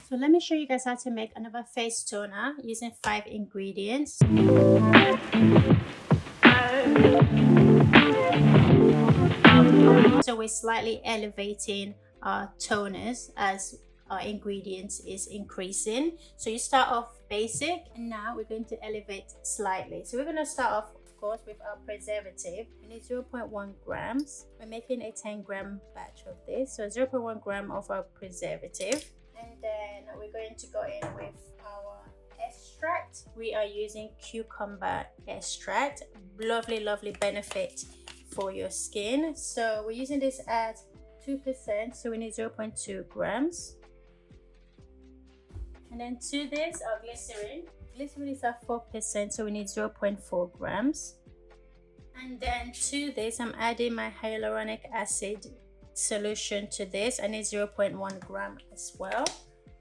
So let me show you guys how to make another face toner using 5 ingredients. So we're slightly elevating our toners as our ingredients is increasing. So you start off basic, and now we're going to elevate slightly. So we're going to start off, of course, with our preservative. We need 0.1 grams. We're making a 10-gram batch of this, so 0.1 gram of our preservative. And then we're going to go in with our extract. We are using cucumber extract. Lovely benefit for your skin. So we're using this at 2%, so we need 0.2 grams. And then to this, our glycerin. Glycerin is at 4%, so we need 0.4 grams. And then to this, I'm adding my hyaluronic acid solution to this. I need 0.1 gram as well.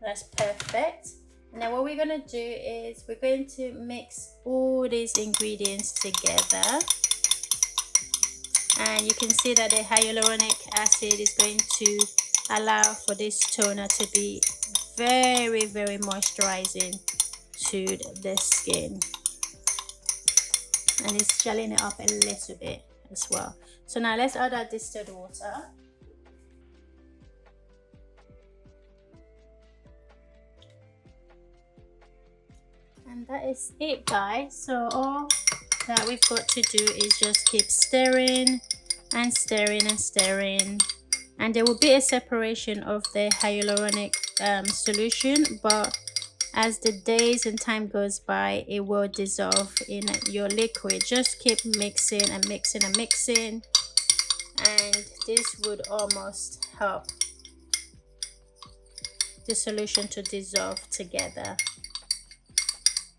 That's perfect. And then what we're going to do is we're going to mix all these ingredients together. And you can see that the hyaluronic acid is going to allow for this toner to be very moisturizing to the skin, and it's gelling it up a little bit as well. So now let's add our distilled water. And that is it, guys. So all that we've got to do is just keep stirring and stirring and stirring, and there will be a separation of the hyaluronic solution, but as the days and time goes by, it will dissolve in your liquid. Just keep mixing and mixing and mixing, and this would almost help the solution to dissolve together.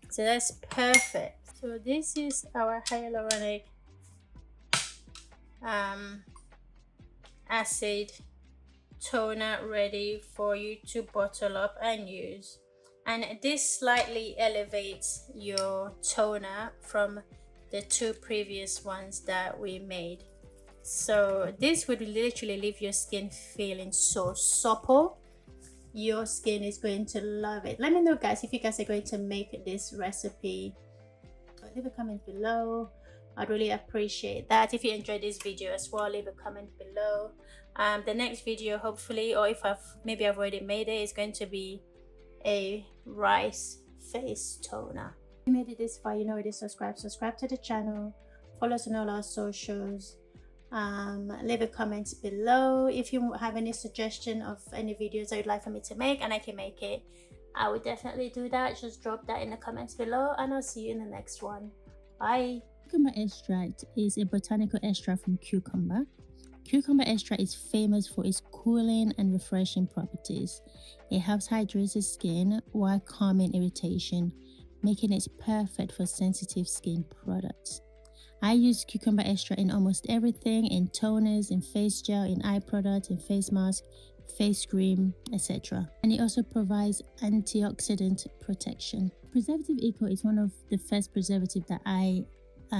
So that's perfect. So this is our hyaluronic acid toner ready for you to bottle up and use. And this slightly elevates your toner from the 2 previous ones that we made. So this would literally leave your skin feeling so supple. Your skin is going to love it. Let me know, guys, if you guys are going to make this recipe. Leave a comment below. I'd really appreciate that. If you enjoyed this video as well, leave a comment below. The next video, hopefully, or if maybe I've already made it, is going to be a rice face toner. If you made it this far, you know it is subscribe to the channel, follow us on all our socials. Leave a comment below if you have any suggestion of any videos that you'd like for me to make, and I can make it. I would definitely do that. Just drop that in the comments below, and I'll see you in the next one. Bye. Cucumber extract is a botanical extract from cucumber. Cucumber extract is famous for its cooling and refreshing properties. It helps hydrate the skin while calming irritation, making it perfect for sensitive skin products. I use cucumber extract in almost everything, in toners, in face gel, in eye products, in face mask, face cream, etc. And it also provides antioxidant protection. Preservative Eco is one of the first preservatives that I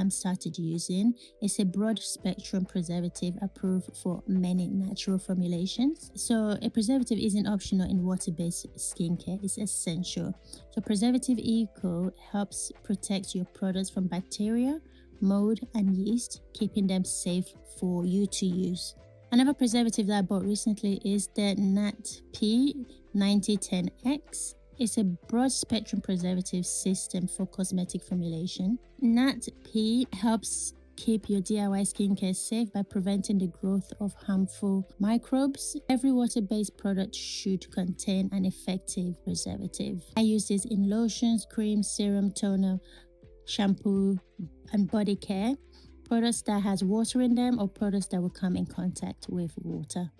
started using. It's a broad spectrum preservative approved for many natural formulations. So a preservative isn't optional in water-based skincare, it's essential. So Preservative Eco helps protect your products from bacteria, mold and yeast, keeping them safe for you to use. Another preservative that I bought recently is the Nat P 9010X. It's a broad spectrum preservative system for cosmetic formulation. Nat P helps keep your DIY skincare safe by preventing the growth of harmful microbes. Every water-based product should contain an effective preservative. I use this in lotions, creams, serum, toner, shampoo, and body care. Products that has water in them, or products that will come in contact with water.